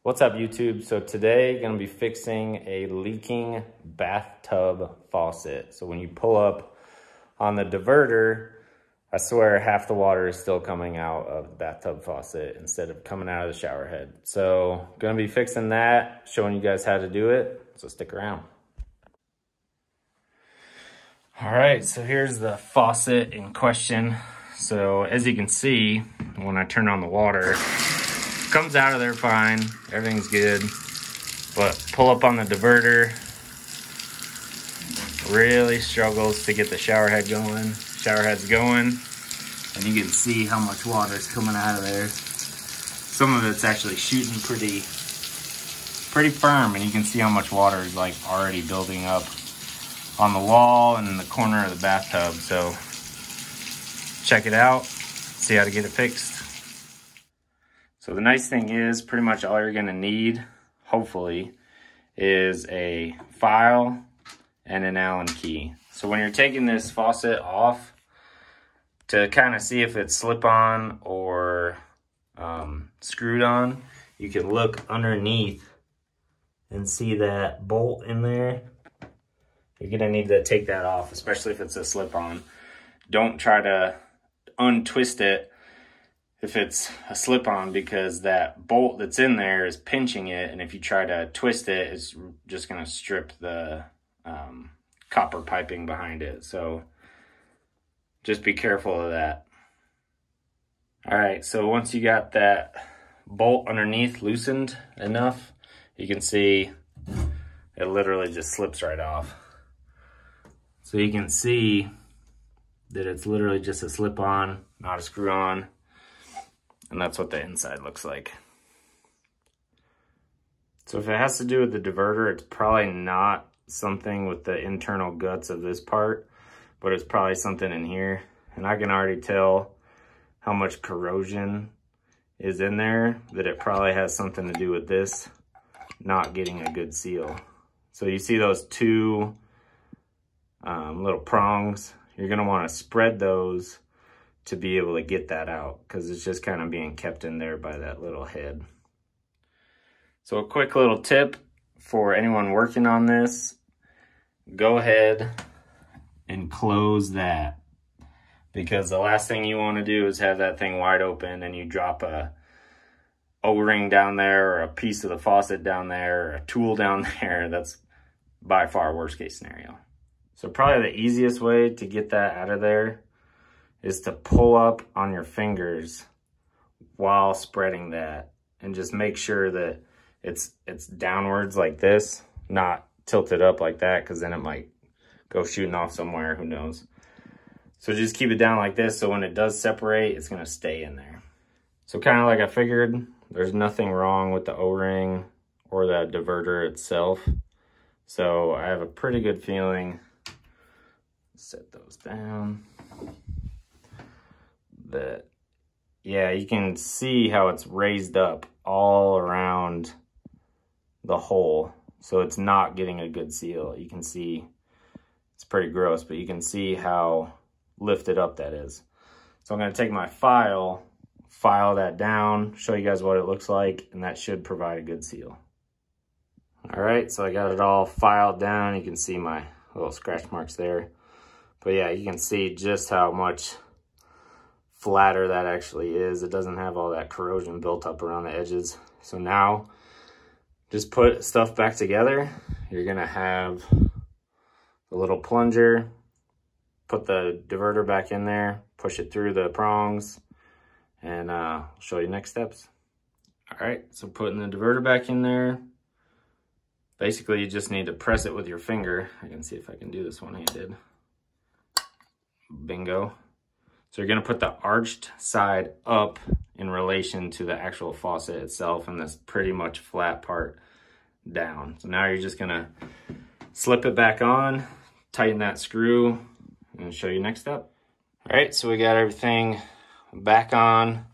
What's up, YouTube? So today, gonna be fixing a leaking bathtub faucet. So when you pull up on the diverter, I swear half the water is still coming out of the bathtub faucet instead of coming out of the shower head. So gonna be fixing that, showing you guys how to do it. So stick around. All right, so here's the faucet in question. So as you can see, when I turn on the water, comes out of there fine, everything's good, but pull up on the diverter, really struggles to get the shower head's going, and you can see how much water is coming out of there. Some of it's actually shooting pretty firm, and you can see how much water is like already building up on the wall and in the corner of the bathtub. So check it out, see how to get it fixed. So the nice thing is pretty much all you're gonna need, hopefully, is a file and an Allen key. So when you're taking this faucet off, to kind of see if it's slip-on or screwed on, you can look underneath and see that bolt in there. You're gonna need to take that off, especially if it's a slip-on. Don't try to untwist it if it's a slip-on, because that bolt that's in there is pinching it, and if you try to twist it, it's just going to strip the copper piping behind it. So just be careful of that. All right, so once you got that bolt underneath loosened enough, you can see it literally just slips right off. So you can see that it's literally just a slip-on, not a screw-on. And that's what the inside looks like. So if it has to do with the diverter, it's probably not something with the internal guts of this part, but it's probably something in here. And I can already tell how much corrosion is in there, that it probably has something to do with this not getting a good seal. So you see those two little prongs? You're gonna wanna spread those to be able to get that out, because it's just kind of being kept in there by that little head. So a quick little tip for anyone working on this, go ahead and close that, because the last thing you want to do is have that thing wide open and you drop a O-ring down there or a piece of the faucet down there or a tool down there. That's by far worst case scenario. So probably the easiest way to get that out of there is to pull up on your fingers while spreading that, and just make sure that it's downwards like this, not tilted up like that, because then it might go shooting off somewhere, who knows. So just keep it down like this, so when it does separate, it's gonna stay in there. So kind of like I figured, there's nothing wrong with the O-ring or the diverter itself. So I have a pretty good feeling. Set those down. That, yeah, you can see how it's raised up all around the hole, so it's not getting a good seal. You can see it's pretty gross, but you can see how lifted up that is. So I'm going to take my file that down, show you guys what it looks like, and that should provide a good seal. All right, so I got it all filed down. You can see my little scratch marks there, but yeah, you can see just how much flatter that actually is. It doesn't have all that corrosion built up around the edges. So now just put stuff back together. You're gonna have the little plunger, put the diverter back in there, push it through the prongs, and I'll show you next steps. All right, so putting the diverter back in there, basically you just need to press it with your finger. I can see if I can do this one-handed. Bingo. So you're gonna put the arched side up in relation to the actual faucet itself, and this pretty much flat part down. So now you're just gonna slip it back on, tighten that screw, and show you next step. All right, so we got everything back on.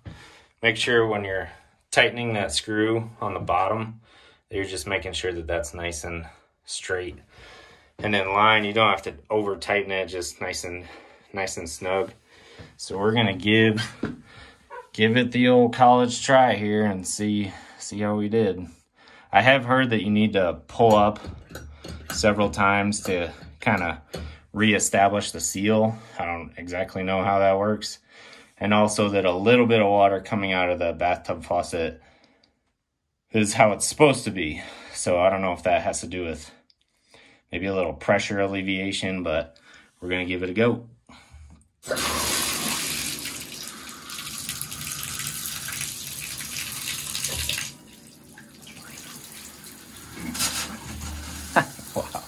Make sure when you're tightening that screw on the bottom, that you're just making sure that that's nice and straight and in line. You don't have to over tighten it, just nice and snug. So we're gonna give it the old college try here and see how we did. I have heard that you need to pull up several times to kind of reestablish the seal. I don't exactly know how that works. And also that a little bit of water coming out of the bathtub faucet is how it's supposed to be. So I don't know if that has to do with maybe a little pressure alleviation, but we're gonna give it a go. Wow,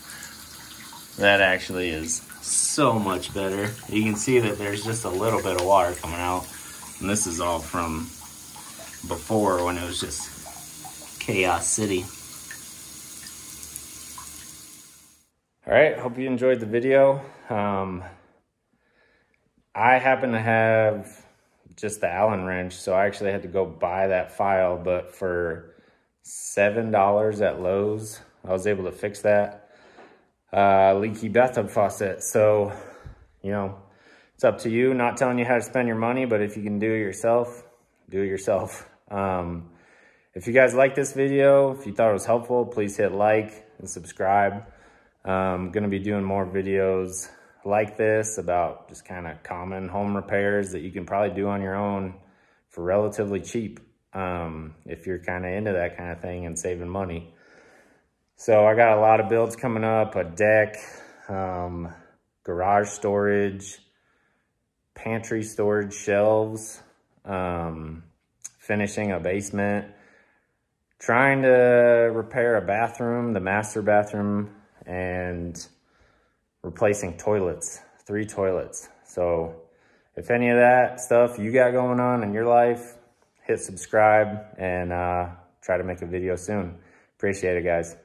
that actually is so much better. You can see that there's just a little bit of water coming out, and this is all from before when it was just chaos city. All right, hope you enjoyed the video. I happen to have just the Allen wrench, so I actually had to go buy that file, but for $7 at Lowe's, I was able to fix that leaky bathtub faucet. So, you know, it's up to you. Not telling you how to spend your money, but if you can do it yourself, do it yourself. If you guys like this video, if you thought it was helpful, please hit like and subscribe. I'm gonna be doing more videos like this about just kind of common home repairs that you can probably do on your own for relatively cheap, if you're kind of into that kind of thing and saving money. So I got a lot of builds coming up: a deck, garage storage, pantry storage shelves, finishing a basement, trying to repair a bathroom, the master bathroom, and replacing toilets, 3 toilets. So if any of that stuff you got going on in your life, hit subscribe and try to make a video soon. Appreciate it, guys.